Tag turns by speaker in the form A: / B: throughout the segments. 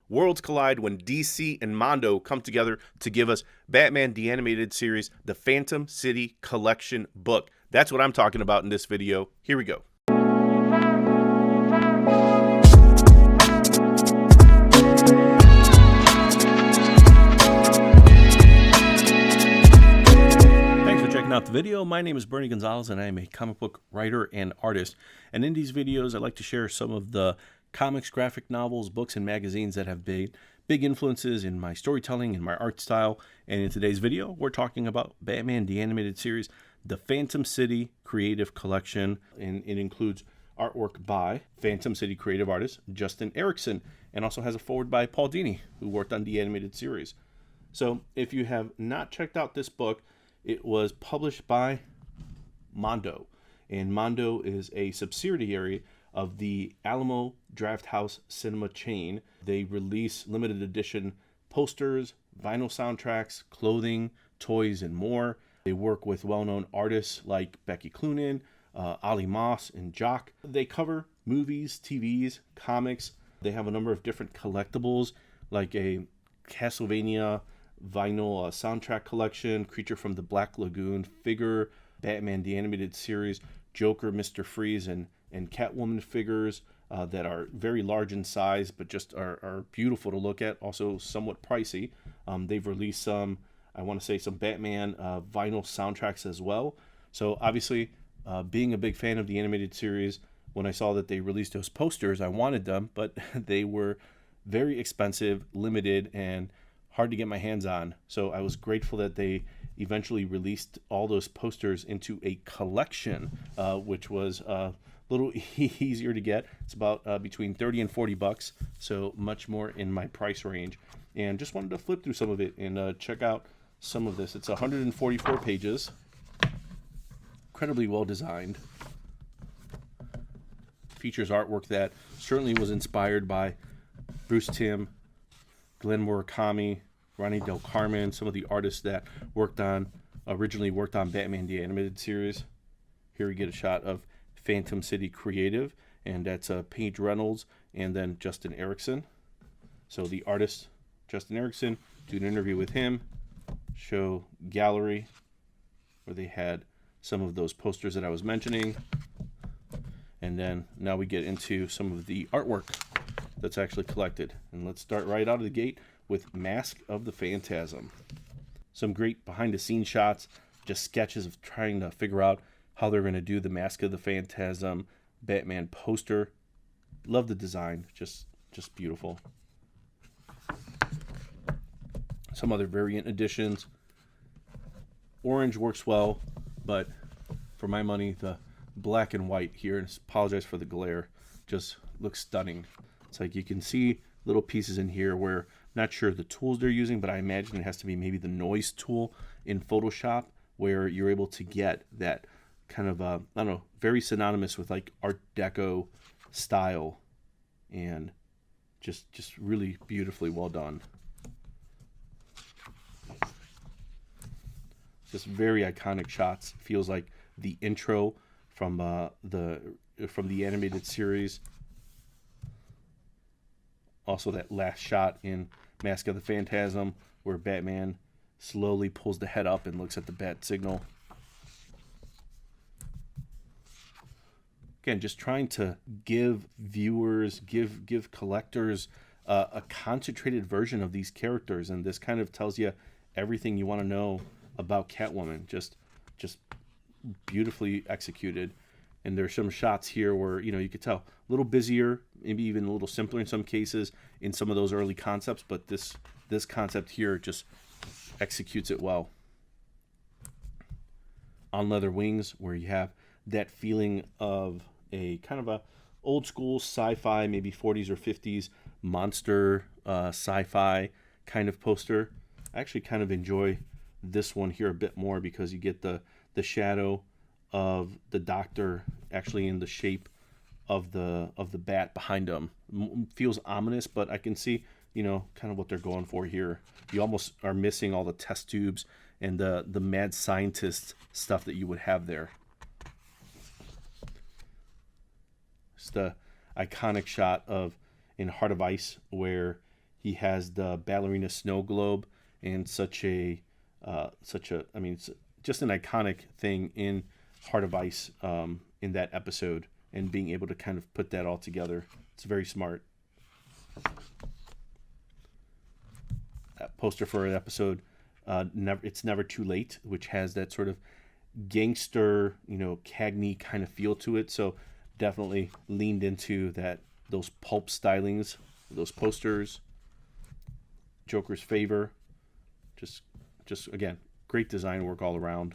A: worlds collide when DC and Mondo come together to give us Batman the Animated Series, the Phantom City Collection book. That's what I'm talking about in this video. Here we go. Out the video. My name is Bernie Gonzalez and I am a comic book writer and artist, and in these videos I like to share some of the comics, graphic novels, books, and magazines that have big influences in my storytelling and my art style. And in today's video we're talking about Batman the Animated Series, the Phantom City Creative Collection, and it includes artwork by Phantom City creative artist Justin Erickson, and also has a foreword by Paul Dini, who worked on the animated series. So if you have not checked out this book, it was published by Mondo, and Mondo is a subsidiary of the Alamo Drafthouse Cinema chain. They release limited edition posters, vinyl soundtracks, clothing, toys, and more. They work with well-known artists like Becky Cloonan, Ali Moss, and Jock. They cover movies, TVs, comics. They have a number of different collectibles, like a Castlevania vinyl soundtrack collection, Creature from the Black Lagoon figure, Batman the Animated Series, Joker, Mr. Freeze, and Catwoman figures that are very large in size but just are beautiful to look at, also somewhat pricey. They've released some, I want to say, some Batman vinyl soundtracks as well. So obviously, being a big fan of the animated series, when I saw that they released those posters, I wanted them, but they were very expensive, limited, and hard to get my hands on. So I was grateful that they eventually released all those posters into a collection, which was a little easier to get. It's about between 30 and 40 bucks, so much more in my price range. And just wanted to flip through some of it and check out some of this. It's 144 pages, incredibly well designed. Features artwork that certainly was inspired by Bruce Timm, Glenn Murakami, Ronnie Del Carmen, some of the artists that originally worked on Batman the Animated Series. Here we get a shot of Phantom City Creative, and that's Paige Reynolds and then Justin Erickson. So the artist, Justin Erickson, do an interview with him, show gallery where they had some of those posters that I was mentioning, and then now we get into some of the artwork that's actually collected. And let's start right out of the gate with Mask of the Phantasm. Some great behind the scenes shots, just sketches of trying to figure out how they're going to do the Mask of the Phantasm Batman poster. Love the design, just beautiful. Some other variant editions. Orange works well, but for my money, the black and white here, and apologize for the glare, just looks stunning. It's like you can see little pieces in here where I'm not sure the tools they're using, but I imagine it has to be maybe the noise tool in Photoshop, where you're able to get that kind of I don't know, very synonymous with like Art Deco style, and just really beautifully well done. Just very iconic shots. Feels like the intro from the animated series. Also that last shot in Mask of the Phantasm where Batman slowly pulls the head up and looks at the bat signal. Again, just trying to give viewers, give collectors a concentrated version of these characters, and this kind of tells you everything you want to know about Catwoman. Just beautifully executed. And there's some shots here where, you could tell a little busier, maybe even a little simpler in some cases in some of those early concepts, but this concept here just executes it well. On Leather Wings, where you have that feeling of a kind of a old school sci-fi, maybe 40s or 50s monster sci-fi kind of poster. I actually kind of enjoy this one here a bit more because you get the shadow of the Doctor actually in the shape of the bat behind him. Feels ominous, but I can see kind of what they're going for here. You almost are missing all the test tubes and the mad scientist stuff that you would have there. It's the iconic shot of in Heart of Ice where He has the ballerina snow globe, and I mean, it's just an iconic thing in Heart of Ice, in that episode, and being able to kind of put that all together. It's very smart. That poster for an episode, It's Never Too Late, which has that sort of gangster, Cagney kind of feel to it. So definitely leaned into those pulp stylings, those posters. Joker's Favor, just again, great design work all around.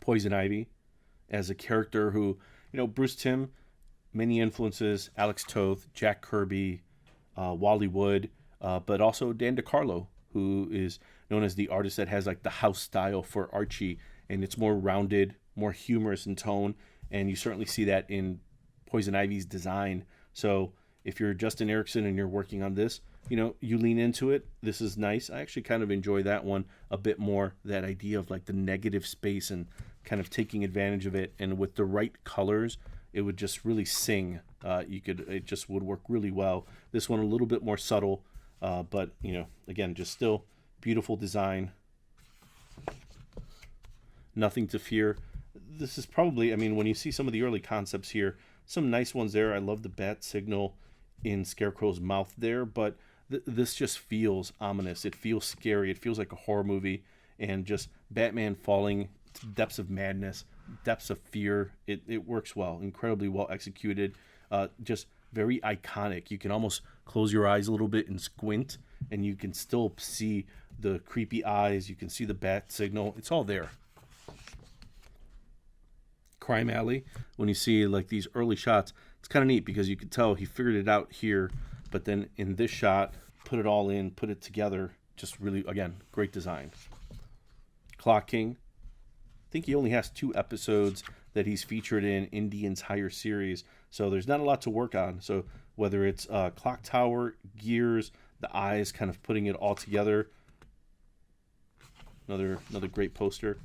A: Poison Ivy, as a character who, Bruce Timm, many influences: Alex Toth, Jack Kirby, Wally Wood, but also Dan DeCarlo, who is known as the artist that has like the house style for Archie, and it's more rounded, more humorous in tone, and you certainly see that in Poison Ivy's design. So if you're Justin Erickson and you're working on this, you lean into it. This is nice. I actually kind of enjoy that one a bit more, that idea of like the negative space and kind of taking advantage of it. And with the right colors, it would just really sing. It just would work really well. This one a little bit more subtle, but again, just still beautiful design. Nothing to Fear. This is probably, when you see some of the early concepts here, some nice ones there. I love the bat signal in Scarecrow's mouth there, but this just feels ominous. It feels scary. It feels like a horror movie, and just Batman falling to depths of madness, depths of fear. It works well, incredibly well executed. Just very iconic. You can almost close your eyes a little bit and squint, and you can still see the creepy eyes. You can see the bat signal. It's all there. Crime Alley, when you see like these early shots, it's kind of neat because you can tell he figured it out here, but then in this shot, put it all in, put it together. Just really, again, great design. Clock King, I think he only has 2 episodes that he's featured in the entire series, so there's not a lot to work on. So whether it's Clock Tower, gears, the eyes, kind of putting it all together. Another great poster.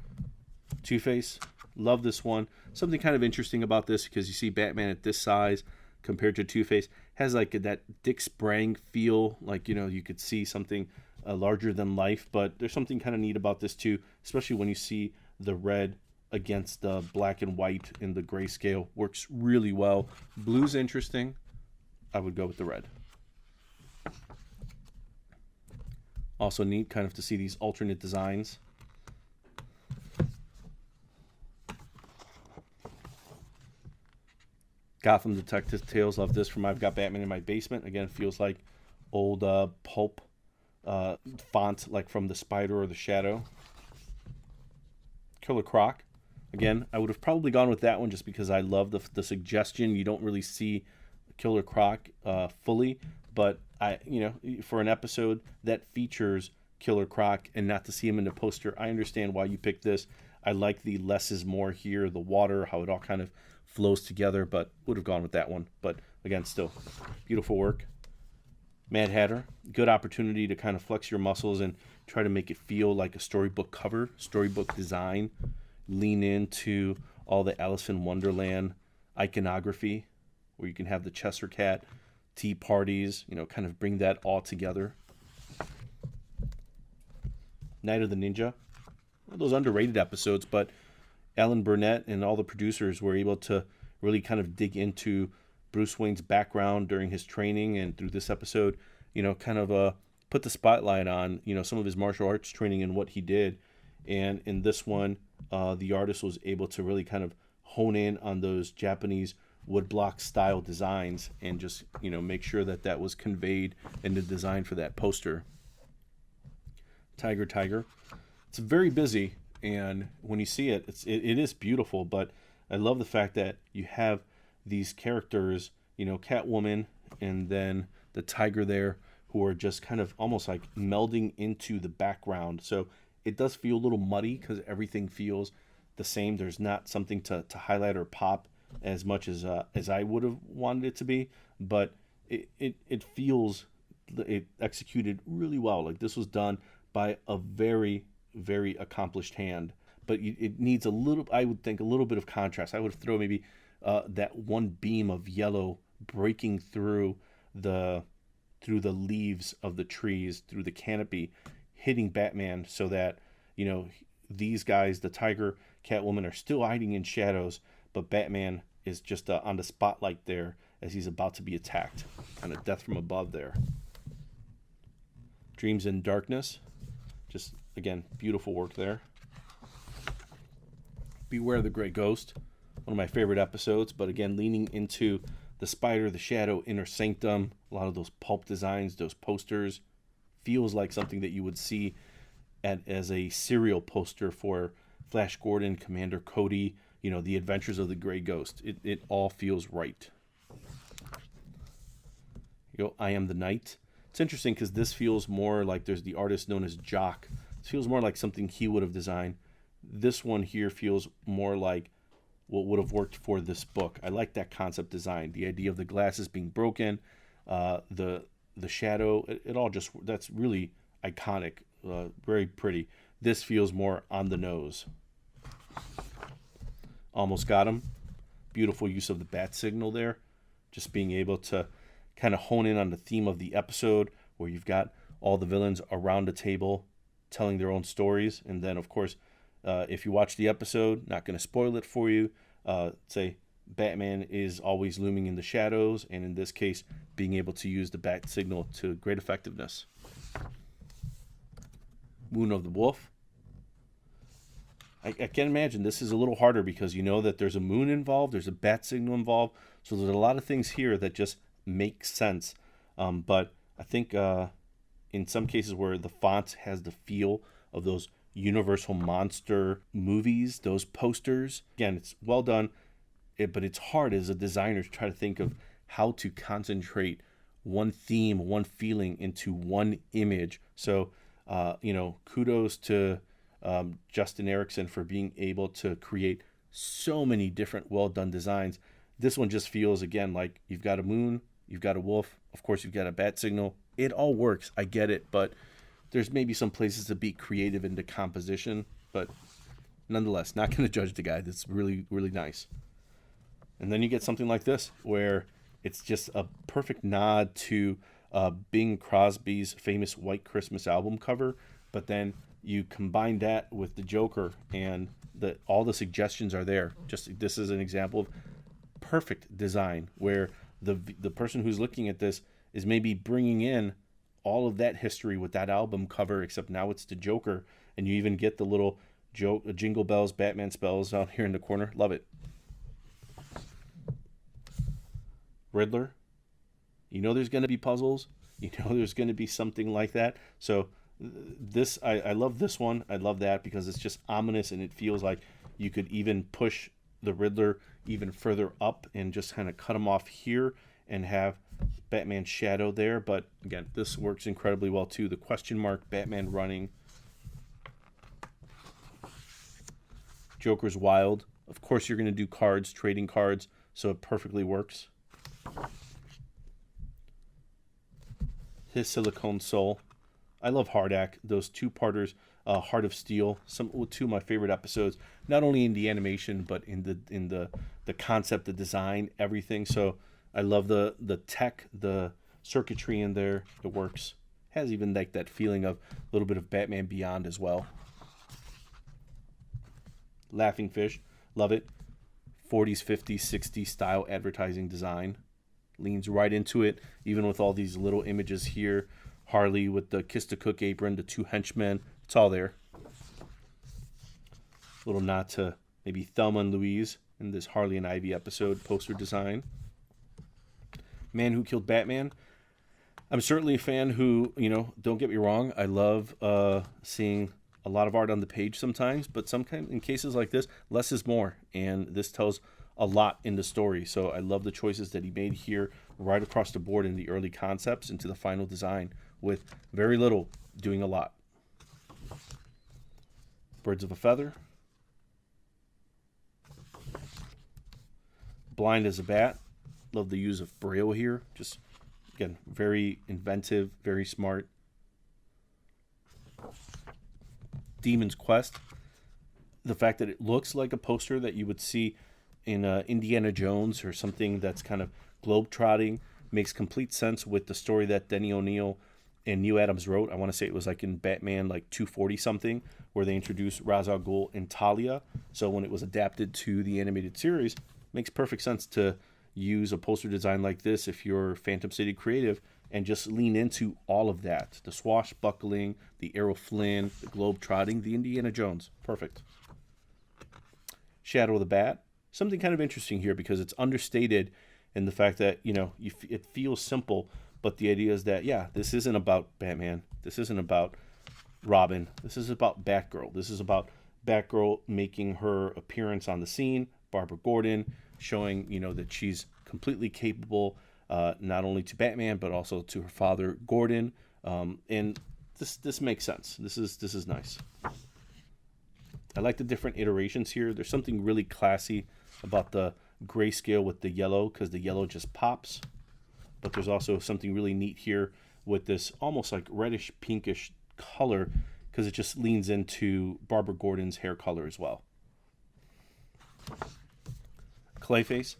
A: Two-Face, love this one. Something kind of interesting about this, because you see Batman at this size compared to Two-Face, has like that Dick Sprang feel, like you could see something larger than life. But there's something kind of neat about this too, especially when you see the red against the black and white in the grayscale. Works really well. Blue's interesting. I would go with the red. Also neat kind of to see these alternate designs. Gotham Detective Tales, love this from I've Got Batman in My Basement. Again, feels like old pulp font, like from The Spider or The Shadow. Killer Croc. Again, I would have probably gone with that one just because I love the suggestion. You don't really see Killer Croc fully, but for an episode that features Killer Croc and not to see him in the poster, I understand why you picked this. I like the less is more here, the water, how it all kind of flows together, but would have gone with that one. But again, still beautiful work. Mad Hatter, good opportunity to kind of flex your muscles and try to make it feel like a storybook cover, storybook design. Lean into all the Alice in Wonderland iconography, where you can have the Chester Cat, tea parties, kind of bring that all together. Night of the Ninja, one of those underrated episodes, but Alan Burnett and all the producers were able to really kind of dig into Bruce Wayne's background during his training, and through this episode, kind of put the spotlight on, some of his martial arts training and what he did. And in this one, the artist was able to really kind of hone in on those Japanese woodblock style designs and just, make sure that was conveyed in the design for that poster. Tiger. It's very busy, and when you see it, it is beautiful, but I love the fact that you have these characters, Catwoman and then the tiger there, who are just kind of almost like melding into the background. So it does feel a little muddy because everything feels the same. There's not something to highlight or pop as much as I would have wanted it to be, but it feels executed really well. Like this was done by a very, very accomplished hand, but it needs I would think, a little bit of contrast. I would throw maybe that one beam of yellow breaking through the leaves of the trees, through the canopy, hitting Batman, so that, you know, these guys, the Tiger, Catwoman, are still hiding in shadows, but Batman is just on the spotlight there as he's about to be attacked. Kind of death from above there. Dreams in Darkness. Just, again, beautiful work there. Beware the Gray Ghost. One of my favorite episodes, but again, leaning into the Spider, the Shadow, Inner Sanctum. A lot of those pulp designs, those posters. Feels like something that you would see as a serial poster for Flash Gordon, Commander Cody, you know, the Adventures of the Gray Ghost. It all feels right. You go, I Am the Night. It's interesting because this feels more like, there's the artist known as Jock. It feels more like something he would have designed. This one here feels more like what would have worked for this book. I like that concept design. The idea of the glasses being broken, the shadow, it all just, that's really iconic, very pretty. This feels more on the nose. Almost Got Him. Beautiful use of the bat signal there. Just being able to kind of hone in on the theme of the episode, where you've got all the villains around the table telling their own stories. And then, of course, if you watch the episode, not going to spoil it for you, say Batman is always looming in the shadows, and in this case, being able to use the bat signal to great effectiveness. Moon of the Wolf. I can imagine this is a little harder because you know that there's a moon involved, there's a bat signal involved, so there's a lot of things here that just make sense. But I think in some cases where the font has the feel of those Universal Monster movies, those posters, again, it's well done, but it's hard as a designer to try to think of how to concentrate one theme, one feeling into one image. So, kudos to Justin Erickson for being able to create so many different well-done designs. This one just feels, again, like you've got a moon, you've got a wolf, of course you've got a bat signal. It all works, I get it, but there's maybe some places to be creative into composition, but nonetheless, not going to judge the guy. That's really, really nice. And then you get something like this, where it's just a perfect nod to Bing Crosby's famous White Christmas album cover, but then you combine that with the Joker, and all the suggestions are there. Just this is an example of perfect design, where the person who's looking at this is maybe bringing in all of that history with that album cover, except now it's the Joker, and you even get the little Jingle Bells Batman spells out here in the corner. Love it. Riddler. You know there's going to be puzzles. You know there's going to be something like that. So this, I love this one. I love that because it's just ominous, and it feels like you could even push the Riddler even further up and just kind of cut him off here and have Batman's shadow there. But again, this works incredibly well too. The question mark, Batman running. Joker's wild. Of course you're going to do cards, trading cards, so it perfectly works. His Silicone Soul. I love Hardak, those two-parters, Heart of Steel, two of my favorite episodes, not only in the animation but in the concept, the design, everything. So I love the tech, the circuitry in there. It works. Has even like that feeling of a little bit of Batman Beyond as well. Laughing Fish, love it. 40s, 50s, 60s style advertising design. Leans right into it, even with all these little images here. Harley with the Kiss the Cook apron, the two henchmen. It's all there. Little nod to maybe Thelma and Louise in this Harley and Ivy episode poster design. Man Who Killed Batman. I'm certainly a fan who, don't get me wrong, I love seeing a lot of art on the page sometimes, but sometimes in cases like this, less is more, and this tells a lot in the story. So I love the choices that he made here right across the board in the early concepts into the final design with very little doing a lot. Birds of a Feather. Blind as a Bat. Love the use of Braille here. Just, again, very inventive, very smart. Demon's Quest. The fact that it looks like a poster that you would see in Indiana Jones or something that's kind of globetrotting, makes complete sense with the story that Denny O'Neil and Neil Adams wrote. I want to say it was like in Batman like 240 something, where they introduced Ra's al Ghul and Talia. So when it was adapted to the animated series, makes perfect sense to use a poster design like this if you're Phantom City creative, and just lean into all of that. The swashbuckling, the Errol Flynn, the globe-trotting, the Indiana Jones. Perfect. Shadow of the Bat. Something kind of interesting here because it's understated in the fact that, it feels simple, but the idea is that, yeah, this isn't about Batman. This isn't about Robin. This is about Batgirl. This is about Batgirl making her appearance on the scene. Barbara Gordon showing, that she's completely capable, not only to Batman, but also to her father, Gordon. And this makes sense. This is nice. I like the different iterations here. There's something really classy about the grayscale with the yellow, because the yellow just pops. But there's also something really neat here with this almost like reddish pinkish color, because it just leans into Barbara Gordon's hair color as well. Clayface.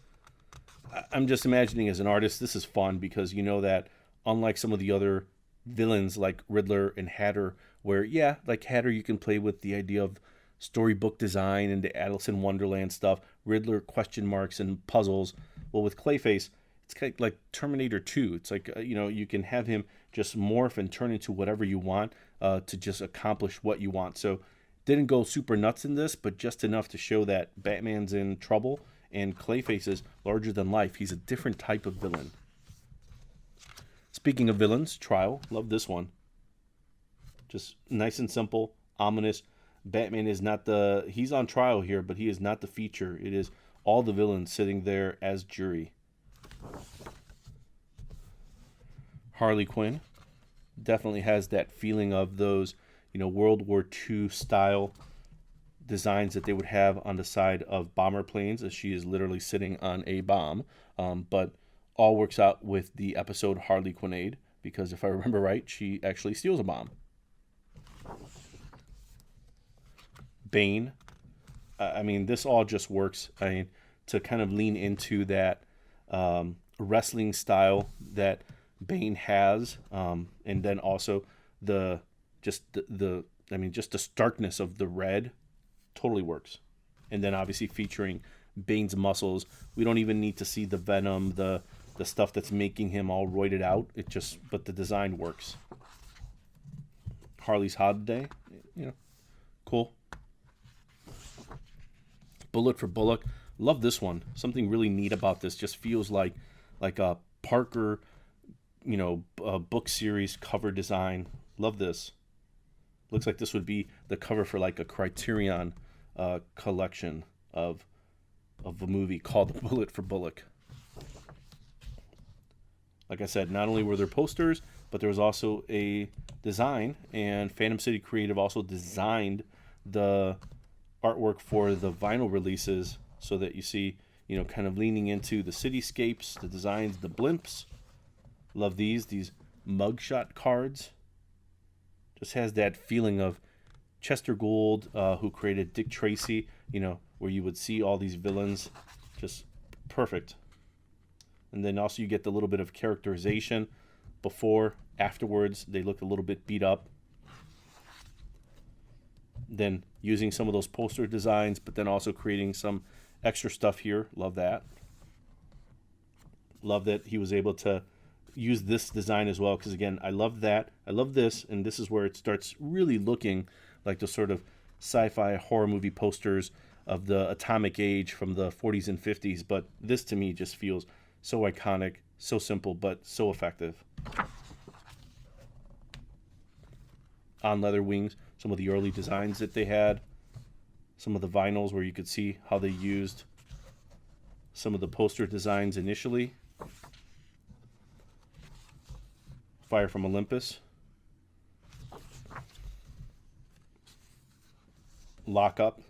A: I'm just imagining as an artist, this is fun because you know that unlike some of the other villains like Riddler and Hatter, where, yeah, like Hatter, you can play with the idea of storybook design and the Alice in Wonderland stuff, Riddler question marks and puzzles. Well, with Clayface, it's kind of like Terminator 2. It's like, you can have him just morph and turn into whatever you want to just accomplish what you want. So didn't go super nuts in this, but just enough to show that Batman's in trouble and Clayface is larger than life. He's a different type of villain. Speaking of villains, Trial. Love this one. Just nice and simple, ominous. Batman is not he's on trial here, but he is not the feature. It is all the villains sitting there as jury. Harley Quinn definitely has that feeling of those, World War II style designs that they would have on the side of bomber planes, as she is literally sitting on a bomb. But all works out with the episode Harley Quinnade, because if I remember right, she actually steals a bomb. Bane. This all just works. To kind of lean into that wrestling style that Bane has, and then also the starkness of the red totally works. And then obviously featuring Bane's muscles. We don't even need to see the venom, the stuff that's making him all roided out. But the design works. Harley's Holiday, cool. Bullet for Bullock. Love this one. Something really neat about this. Just feels like a Parker, a book series cover design. Love this. Looks like this would be the cover for like a Criterion collection of a movie called Bullet for Bullock. Like I said, not only were there posters, but there was also a design, and Phantom City Creative also designed the artwork for the vinyl releases, so that you see, kind of leaning into the cityscapes, the designs, the blimps. Love these mugshot cards. Just has that feeling of Chester Gould, who created Dick Tracy, where you would see all these villains. Just perfect. And then also you get the little bit of characterization before, afterwards. They look a little bit beat up. Then using some of those poster designs, but then also creating some extra stuff here. Love that. Love that he was able to use this design as well, because again, I love that. I love this, and this is where it starts really looking like the sort of sci-fi horror movie posters of the atomic age from the 40s and 50s, but this to me just feels so iconic, so simple, but so effective. On Leather Wings, some of the early designs that they had, some of the vinyls where you could see how they used some of the poster designs initially. Fire from Olympus. Lock Up.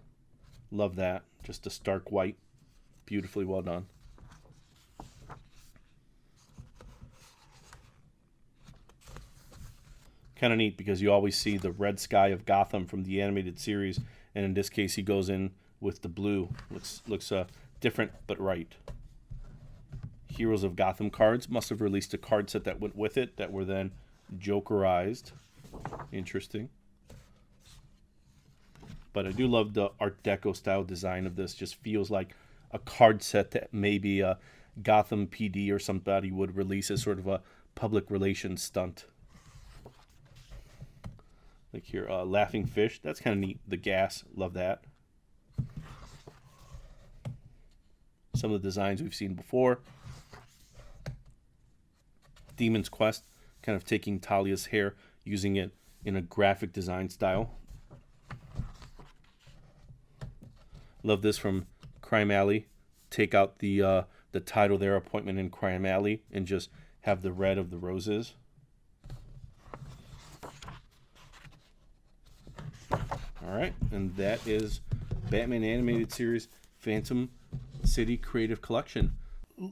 A: Love that. Just a stark white. Beautifully well done. Kind of neat because you always see the red sky of Gotham from the animated series, and in this case he goes in with the blue. Looks different but right. Heroes of Gotham cards. Must have released a card set that went with it that were then Jokerized. Interesting. But I do love the Art Deco style design of this. Just feels like a card set that maybe a Gotham PD or somebody would release as sort of a public relations stunt. Like here, Laughing Fish. That's kind of neat. The gas. Love that. Some of the designs we've seen before. Demon's Quest. Kind of taking Talia's hair, using it in a graphic design style. Love this from Crime Alley. Take out the title there, Appointment in Crime Alley, and just have the red of the roses. All right, and that is Batman Animated Series Phantom City Creative Collection.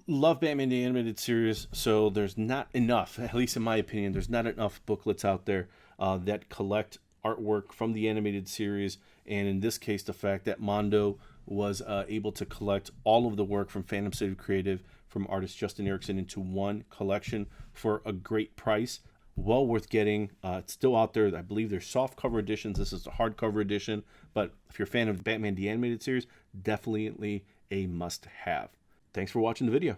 A: Love Batman the Animated Series, so there's not enough, at least in my opinion, there's not enough booklets out there that collect artwork from the animated series, and in this case the fact that Mondo was able to collect all of the work from Phantom City Creative from artist Justin Erickson into one collection for a great price. Well worth getting. It's still out there. I believe there's soft cover editions. This is the hardcover edition, but if you're a fan of Batman the Animated Series, definitely a must-have. Thanks for watching the video.